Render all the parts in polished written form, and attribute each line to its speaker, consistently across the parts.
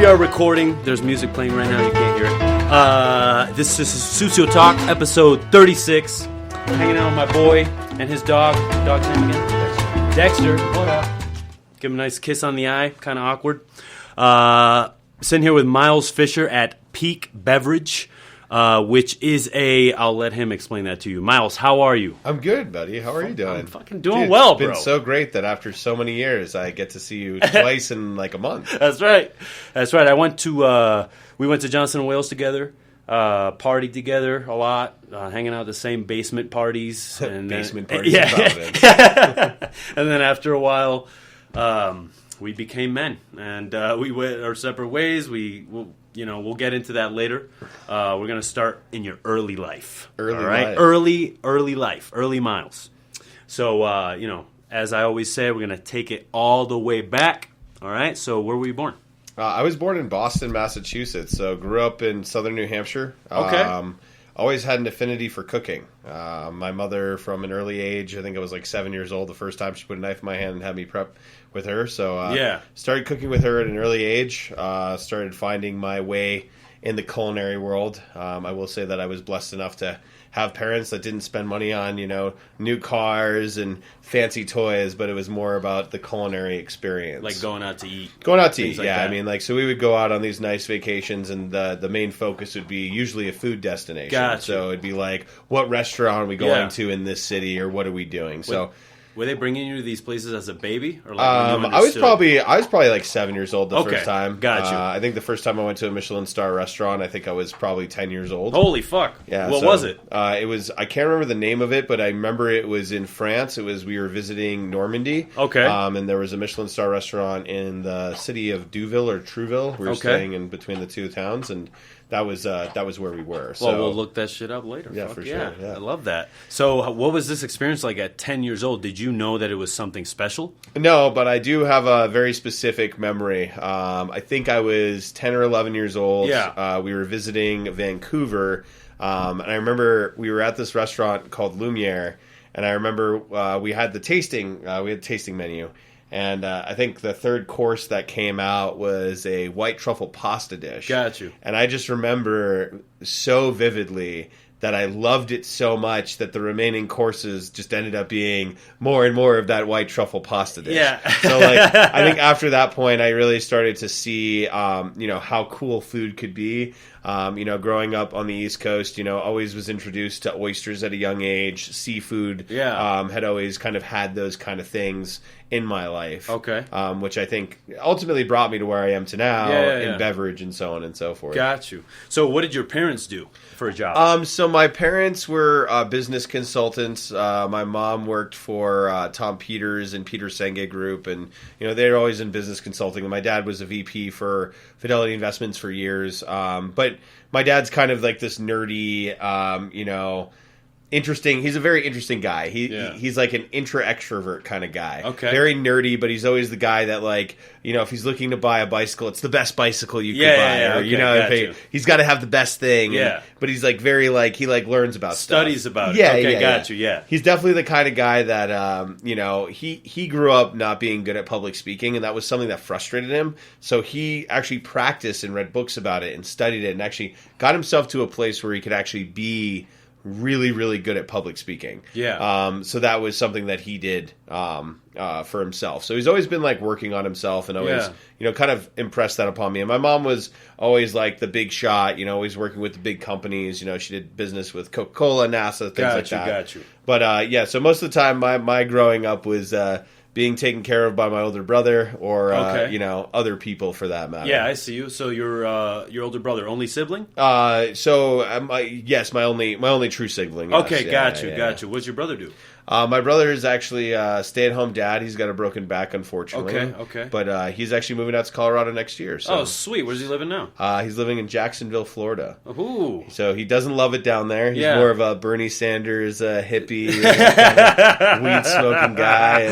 Speaker 1: We are recording. There's music playing right now. You can't hear it. This is Sucio Talk, episode 36. Hanging out with my boy and his dog. Dog's name again? Dexter. What up? Give him a nice kiss on the eye. Kind of awkward. Sitting here with Myles Fischer at Peak Beverage, which is I'll let him explain that to you. Myles, how are you?
Speaker 2: I'm good, buddy. How are you doing?
Speaker 1: I'm fucking doing well, bro.
Speaker 2: It's been so great that after so many years, I get to see you twice in like a month.
Speaker 1: That's right. We went to Johnson & Wales together, partied together a lot, hanging out at the same basement parties. And
Speaker 2: basement parties in Providence.
Speaker 1: And then after a while, we became men, and we went our separate ways. We'll get into that later. We're going to start in your early life. Early life, early Myles. So, as I always say, we're going to take it all the way back. All right, so where were you born?
Speaker 2: I was born in Boston, Massachusetts, so grew up in southern New Hampshire.
Speaker 1: Okay.
Speaker 2: Always had an affinity for cooking. My mother, from an early age, I think I was like 7 years old, the first time she put a knife in my hand and had me prep with her. So started cooking with her at an early age. Started finding my way in the culinary world. I will say that I was blessed enough to have parents that didn't spend money on, new cars and fancy toys, but it was more about the culinary experience.
Speaker 1: Like going out to eat.
Speaker 2: Yeah. I mean, so we would go out on these nice vacations, and the main focus would be usually a food destination.
Speaker 1: Gotcha.
Speaker 2: So it'd be like, what restaurant are we going to in this city, or what are we doing?
Speaker 1: Were they bringing you to these places as a baby, or
Speaker 2: I was probably like 7 years old the first time.
Speaker 1: Got you.
Speaker 2: I think the first time I went to a Michelin star restaurant, I think I was probably 10 years old.
Speaker 1: Holy fuck!
Speaker 2: Yeah.
Speaker 1: What was it?
Speaker 2: It was, I can't remember the name of it, but I remember it was in France. We were visiting Normandy.
Speaker 1: Okay.
Speaker 2: And there was a Michelin star restaurant in the city of Deauville or Trouville. We were staying in between the two towns, and that was where we were. So
Speaker 1: we'll look that shit up later.
Speaker 2: Yeah, for sure. Yeah.
Speaker 1: I love that. So what was this experience like at 10 years old? Did you know that it was something special?
Speaker 2: No, but I do have a very specific memory. I think I was 10 or 11 years old.
Speaker 1: Yeah.
Speaker 2: We were visiting Vancouver, and I remember we were at this restaurant called Lumiere, and I remember we had the tasting menu. And I think the third course that came out was a white truffle pasta dish.
Speaker 1: Got you.
Speaker 2: And I just remember so vividly that I loved it so much that the remaining courses just ended up being more and more of that white truffle pasta dish.
Speaker 1: Yeah.
Speaker 2: So I think after that point, I really started to see, how cool food could be. Growing up on the East Coast, always was introduced to oysters at a young age. Seafood, had always kind of had those kind of things in my life.
Speaker 1: Okay.
Speaker 2: Which I think ultimately brought me to where I am to now in beverage and so on and so forth.
Speaker 1: Got you. So what did your parents do for a job?
Speaker 2: So my parents were business consultants. My mom worked for Tom Peters and Peter Senge Group, and they're always in business consulting. And my dad was a VP for Fidelity Investments for years. But my dad's kind of like this nerdy, interesting. He's a very interesting guy. He's like an intra-extrovert kind of guy.
Speaker 1: Okay.
Speaker 2: Very nerdy, but he's always the guy that if he's looking to buy a bicycle, it's the best bicycle you could buy.
Speaker 1: Yeah,
Speaker 2: he's got to have the best thing.
Speaker 1: Yeah.
Speaker 2: But he's like very he learns about
Speaker 1: studies
Speaker 2: stuff.
Speaker 1: about it.
Speaker 2: Yeah.
Speaker 1: Okay,
Speaker 2: yeah,
Speaker 1: got
Speaker 2: yeah.
Speaker 1: you. Yeah.
Speaker 2: He's definitely the kind of guy that he grew up not being good at public speaking, and that was something that frustrated him. So he actually practiced and read books about it and studied it, and actually got himself to a place where he could actually be really, really good at public speaking.
Speaker 1: Yeah.
Speaker 2: So that was something that he did for himself. So he's always been working on himself, and always, kind of impressed that upon me. And my mom was always the big shot, always working with the big companies. She did business with Coca-Cola, NASA, things like that.
Speaker 1: Got you.
Speaker 2: But so most of the time, my growing up was being taken care of by my older brother, or other people for that matter.
Speaker 1: Yeah, I see you. So your older brother, only sibling?
Speaker 2: Yes, my only true sibling. Yes.
Speaker 1: Okay, got you. What's your brother do?
Speaker 2: My brother is actually a stay-at-home dad. He's got a broken back, unfortunately.
Speaker 1: Okay.
Speaker 2: But he's actually moving out to Colorado next year. So.
Speaker 1: Oh, sweet. Where's he living now?
Speaker 2: He's living in Jacksonville, Florida.
Speaker 1: Ooh.
Speaker 2: So he doesn't love it down there. He's more of a Bernie Sanders hippie, weed-smoking guy.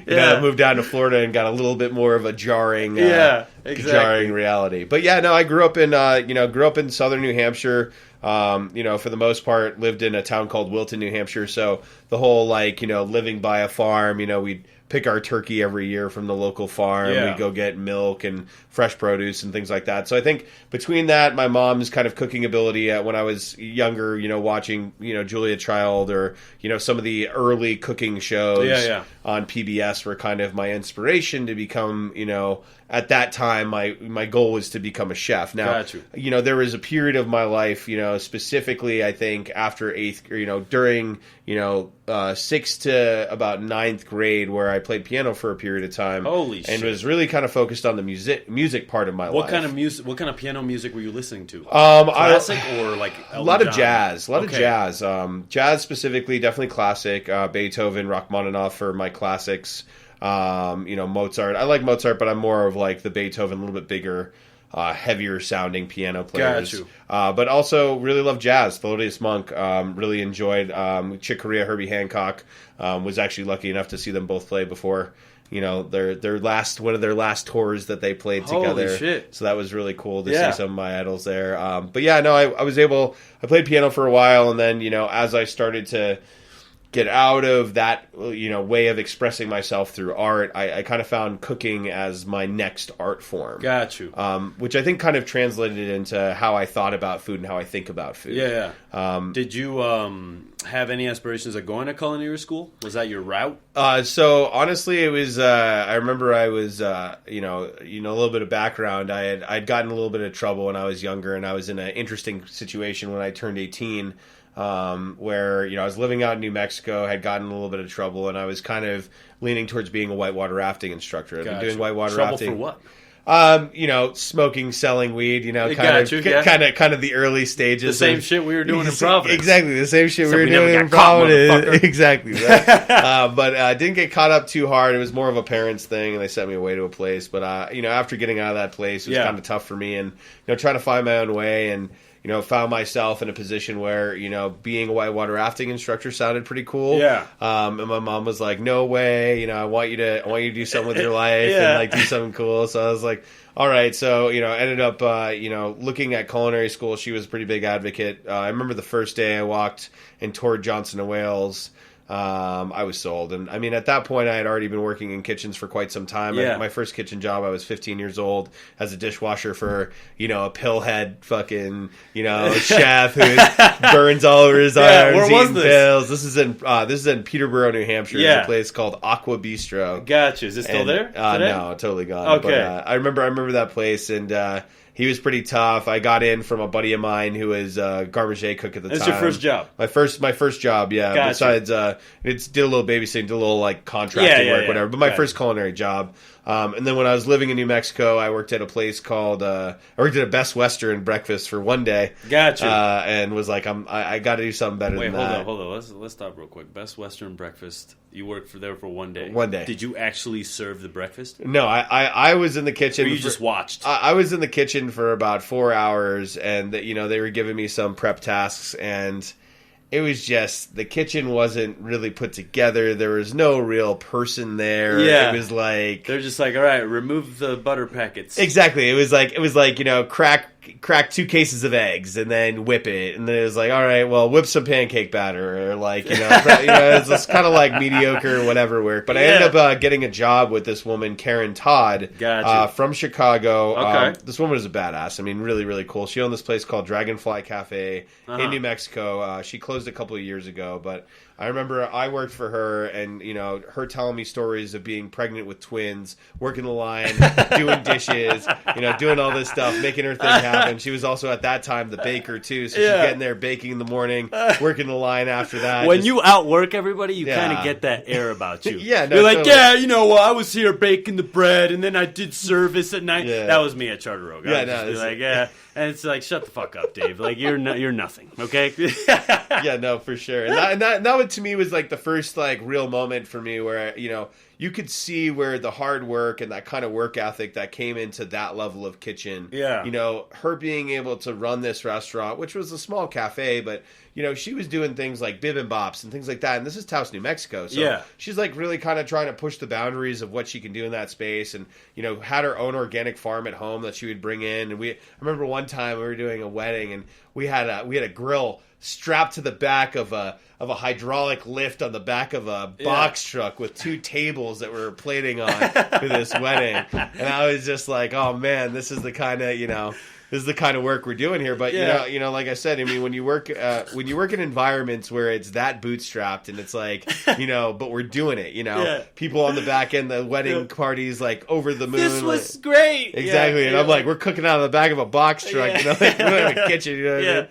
Speaker 2: And moved down to Florida and got a little bit more of a jarring reality. But I grew up in southern New Hampshire. For the most part, lived in a town called Wilton, New Hampshire. So the whole living by a farm, we'd pick our turkey every year from the local farm.
Speaker 1: Yeah.
Speaker 2: We go get milk and fresh produce and things like that. So I think between that, my mom's kind of cooking ability when I was younger, watching, Julia Child or, some of the early cooking shows on PBS were kind of my inspiration to become, at that time, my goal was to become a chef. Now, there was a period of my life, specifically, I think after during, 6th to about 9th grade, where I played piano for a period of time.
Speaker 1: Holy shit.
Speaker 2: And was really kind of focused on the music part of my life.
Speaker 1: What kind of music? What kind of piano music were you listening to? Classic or like Elton
Speaker 2: a lot of
Speaker 1: John?
Speaker 2: jazz, of jazz. Jazz specifically, definitely classic. Beethoven, Rachmaninoff for my classics. Mozart. I like Mozart, but I'm more of like the Beethoven, a little bit bigger, heavier sounding piano players.
Speaker 1: Got you.
Speaker 2: But also really love jazz. Thelonious Monk. Really enjoyed Chick Corea, Herbie Hancock. Was actually lucky enough to see them both play before. Their one of their last tours that they played together.
Speaker 1: Holy shit.
Speaker 2: So that was really cool to see some of my idols there. I played piano for a while, and then, as I started to get out of that, way of expressing myself through art, I kind of found cooking as my next art form.
Speaker 1: Got you.
Speaker 2: Which I think kind of translated into how I thought about food and how I think about food.
Speaker 1: Yeah. Did you have any aspirations of going to culinary school? Was that your route?
Speaker 2: So honestly, it was. I remember I was, a little bit of background. I'd gotten a little bit of trouble when I was younger, and I was in an interesting situation when I turned 18. Where, I was living out in New Mexico, had gotten in a little bit of trouble, and I was kind of leaning towards being a whitewater rafting instructor. I've been doing whitewater rafting.
Speaker 1: Trouble for
Speaker 2: what? Smoking, selling weed, kind of the early stages.
Speaker 1: The same shit we were doing in Providence.
Speaker 2: Exactly, the same shit we were doing in Providence. Exactly. Right? But didn't get caught up too hard. It was more of a parents thing, and they sent me away to a place. But, after getting out of that place, it was kind of tough for me, and, trying to find my own way, and found myself in a position where, being a whitewater rafting instructor sounded pretty cool.
Speaker 1: Yeah.
Speaker 2: And my mom was like, no way, I want you to do something with your life and do something cool. So I was like, all right. So, ended up, looking at culinary school. She was a pretty big advocate. I remember the first day I walked and toured Johnson & Wales. I was sold. And I mean, at that point, I had already been working in kitchens for quite some time.
Speaker 1: Yeah.
Speaker 2: My first kitchen job, I was 15 years old as a dishwasher for, a pillhead fucking, chef who burns all over his arms.
Speaker 1: Where was this?
Speaker 2: Pills. This is in Peterborough, New Hampshire.
Speaker 1: Yeah.
Speaker 2: There's a place called Aqua Bistro.
Speaker 1: Gotcha. Is it still there?
Speaker 2: No, totally gone.
Speaker 1: Okay.
Speaker 2: But, I remember that place, and, he was pretty tough. I got in from a buddy of mine who was a garde manger cook at the time.
Speaker 1: That's your first job?
Speaker 2: My first job, yeah.
Speaker 1: Gotcha.
Speaker 2: Besides, did a little babysitting, did a little like contracting work, whatever. But my first culinary job. And then when I was living in New Mexico, I worked at a place called I worked at a Best Western breakfast for one day.
Speaker 1: Gotcha.
Speaker 2: And was like, I got to do something better than that.
Speaker 1: Hold on. Let's stop real quick. Best Western breakfast. You worked there for one day.
Speaker 2: One day.
Speaker 1: Did you actually serve the breakfast?
Speaker 2: No, I was in the kitchen.
Speaker 1: Or you just watched?
Speaker 2: I was in the kitchen for about 4 hours, and they were giving me some prep tasks, and it was just, the kitchen wasn't really put together. There was no real person there.
Speaker 1: Yeah.
Speaker 2: It was like,
Speaker 1: they're just like, all right, remove the butter packets.
Speaker 2: Exactly. It was like, crack 2 cases of eggs and then whip it. And then it was like, all right, well, whip some pancake batter, or like, it's just kind of like mediocre whatever work. But I ended up getting a job with this woman, Karen Todd, from Chicago.
Speaker 1: Okay.
Speaker 2: This woman was a badass. I mean, really, really cool. She owned this place called Dragonfly Cafe in New Mexico. She closed a couple of years ago, but I remember I worked for her, and her telling me stories of being pregnant with twins, working the line, doing dishes, doing all this stuff, making her thing happen. She was also at that time the baker too, so she's getting there baking in the morning, working the line after that.
Speaker 1: When you outwork everybody, you kind of get that air about you.
Speaker 2: You're
Speaker 1: like, totally. I was here baking the bread, and then I did service at night.
Speaker 2: Yeah.
Speaker 1: That was me at Charter Oak. And it's like, shut the fuck up, Dave. Like, you're nothing, okay?
Speaker 2: Yeah, no, for sure. And that to me was like the first like real moment for me where you could see where the hard work and that kind of work ethic that came into that level of kitchen.
Speaker 1: Yeah.
Speaker 2: Her being able to run this restaurant, which was a small cafe, but she was doing things like bibimbops and things like that. And this is Taos, New Mexico. So she's like really kind of trying to push the boundaries of what she can do in that space, and had her own organic farm at home that she would bring in. And I remember one time we were doing a wedding, and we had a grill strapped to the back of a hydraulic lift on the back of a box truck with 2 tables that we were plating on for this wedding. And I was just like, oh man, this is the kind of work we're doing here. But you know, like I said, I mean, when you work in environments where it's that bootstrapped and it's like, you know, but we're doing it, you know, people on the back end, the wedding parties like over the moon.
Speaker 1: This was great.
Speaker 2: Exactly. And I'm like, we're cooking out of the back of a box truck, you know, like, we don't have a kitchen, you know what I mean?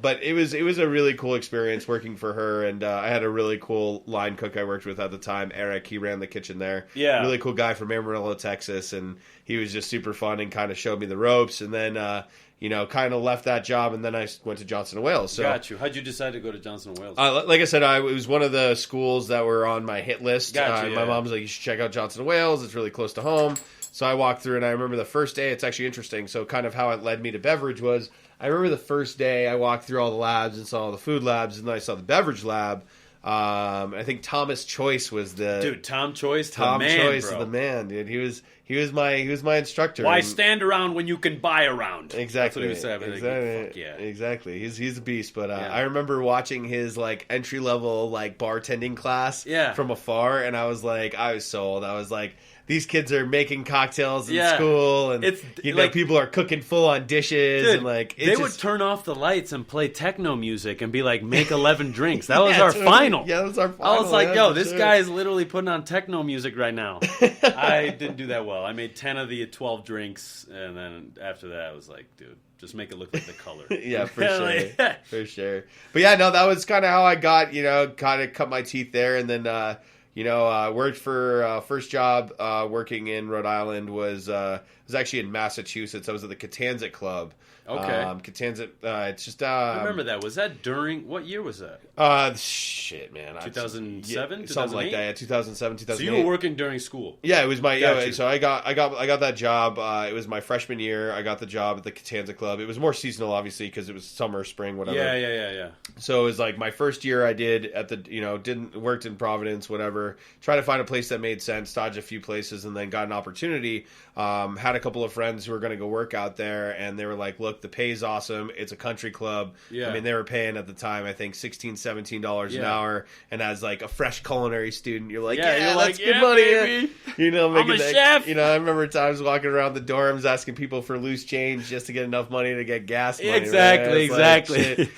Speaker 2: But it was a really cool experience working for her, and I had a really cool line cook I worked with at the time, Eric. He ran the kitchen there. Yeah, really cool guy from Amarillo, Texas, and he was just super fun and kind of showed me the ropes. And then you know, kind of left that job, and then I went to Johnson & Wales. So,
Speaker 1: got you. How'd you decide to go to Johnson & Wales?
Speaker 2: Like I said, it was one of the schools that were on my hit list.
Speaker 1: Got you,
Speaker 2: my mom was like, you should check out Johnson & Wales. It's really close to home. So I walked through, and I remember the first day. It's actually interesting. So kind of how it led me to Beverage was, I remember the first day I walked through all the labs and saw all the food labs, and then I saw the beverage lab. I think Thomas Choice was the
Speaker 1: dude. Tom Choice,
Speaker 2: Tom
Speaker 1: the man,
Speaker 2: Choice,
Speaker 1: bro.
Speaker 2: the man, dude. He was my instructor.
Speaker 1: Why stand around when you can buy around?
Speaker 2: Exactly.
Speaker 1: That's what he was saying.
Speaker 2: Exactly.
Speaker 1: Like, fuck yeah.
Speaker 2: Exactly. He's a beast. But I remember watching his like entry level like bartending class from afar, and I was sold. I was like, these kids are making cocktails in school, and you know, people are cooking full on dishes,
Speaker 1: dude,
Speaker 2: and like
Speaker 1: they would turn off the lights and play techno music and be like, make 11 drinks. That was our final.
Speaker 2: Yeah, that was our final.
Speaker 1: I was like, yo, this guy is literally putting on techno music right now. I didn't do that well. I made 10 of the 12 drinks, and then after that, I was like, dude, just make it look like the color.
Speaker 2: Yeah, for sure. For sure. But yeah, no, that was kind of how I got, you know, kind of cut my teeth there, and then you know, worked for first job working in Rhode Island was actually in Massachusetts. I was at the Catanzit Club.
Speaker 1: Okay.
Speaker 2: Catanzit, it's just...
Speaker 1: I remember that. Was that during... What year was that?
Speaker 2: Shit, man.
Speaker 1: 2007?
Speaker 2: Something like that, yeah. 2007, 2008.
Speaker 1: So you were working during school?
Speaker 2: Yeah, it was my... so I got that job. It was my freshman year. I got the job at the Catanzit Club. It was more seasonal, obviously, because it was summer, spring, whatever.
Speaker 1: Yeah.
Speaker 2: So it was like my first year I did at the... You know, worked in Providence, whatever. Tried to find a place that made sense. Dodged a few places, and then got an opportunity. Had a couple of friends who were going to go work out there, and they were like, look, the pay's awesome. It's a country club. Yeah. I mean, they were paying at the time, I think, $16, $17 an hour. And as like a fresh culinary student, you're like, that's good money.
Speaker 1: Baby.
Speaker 2: You know,
Speaker 1: I'm a chef.
Speaker 2: You know, I remember times walking around the dorms asking people for loose change just to get enough money to get gas money.
Speaker 1: Exactly.
Speaker 2: Like,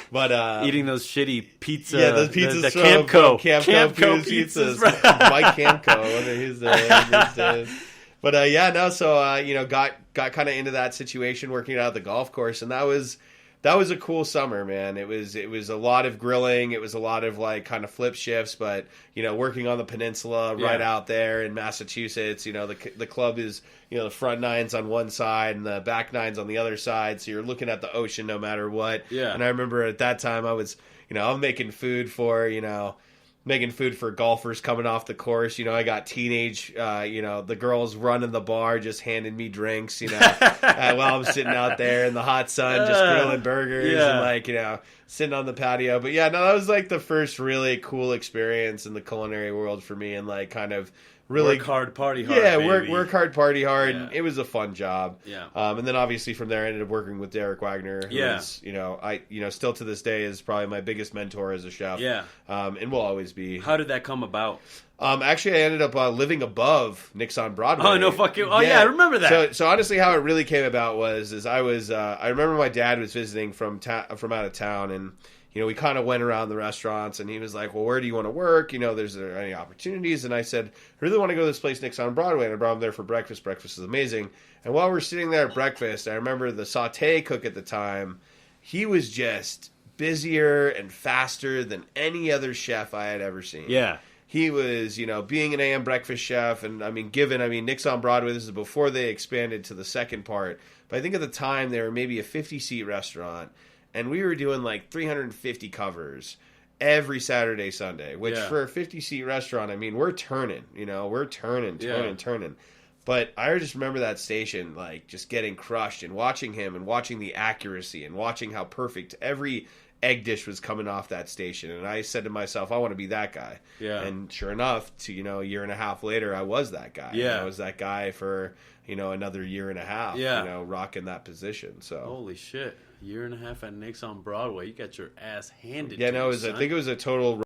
Speaker 2: but
Speaker 1: eating those shitty pizza.
Speaker 2: Yeah, those pizzas
Speaker 1: the
Speaker 2: from
Speaker 1: Camco
Speaker 2: pizzas. Mike Camco, one of his days. But so you know, got kind of into that situation, working out at the golf course, and that was a cool summer, man. It was a lot of grilling, it was a lot of like kind of flip shifts, but you know, working on the peninsula right out there in Massachusetts, you know, the club is, you know, the front nine's on one side and the back nine's on the other side, so you're looking at the ocean no matter what. Yeah. And I remember at that time I was, you know, I'm making food for golfers coming off the course. You know, I got teenage, you know, the girls running the bar just handing me drinks, you know, while I'm sitting out there in the hot sun just grilling burgers and like, you know, sitting on the patio. But yeah, no, that was like the first really cool experience in the culinary world for me, and like kind of really
Speaker 1: work hard, party hard.
Speaker 2: Yeah,
Speaker 1: baby.
Speaker 2: work hard, party hard. And it was a fun job.
Speaker 1: Yeah.
Speaker 2: And then obviously from there I ended up working with Derek Wagner, who is, you know, still to this day is probably my biggest mentor as a chef. Yeah. And will always be.
Speaker 1: How did that come about?
Speaker 2: Actually, I ended up living above Nick's on Broadway.
Speaker 1: Oh, no fucking... Oh, yeah, I remember that.
Speaker 2: So honestly, how it really came about was I remember my dad was visiting from out of town, and you know, we kind of went around the restaurants, and he was like, well, where do you want to work? You know, is there any opportunities? And I said, I really want to go to this place, Nick's on Broadway. And I brought him there for breakfast. Breakfast is amazing. And while we're sitting there at breakfast, I remember the sauté cook at the time, he was just busier and faster than any other chef I had ever seen. Yeah. He was, you know, being an AM breakfast chef, and I mean, Nick's on Broadway, this is before they expanded to the second part. But I think at the time they were maybe a 50-seat restaurant. And we were doing like 350 covers every Saturday, Sunday, which for a 50-seat restaurant, I mean, we're turning. But I just remember that station, like, just getting crushed and watching him and watching the accuracy and watching how perfect every egg dish was coming off that station, and I said to myself, I want to be that guy.
Speaker 1: Yeah.
Speaker 2: And sure enough, a year and a half later, I was that guy.
Speaker 1: Yeah.
Speaker 2: And I was that guy for another year and a half.
Speaker 1: Yeah.
Speaker 2: Rocking that position. So
Speaker 1: holy shit, year and a half at Nick's on Broadway, you got your ass handed.
Speaker 2: Yeah,
Speaker 1: to
Speaker 2: no,
Speaker 1: you,
Speaker 2: I think it was a total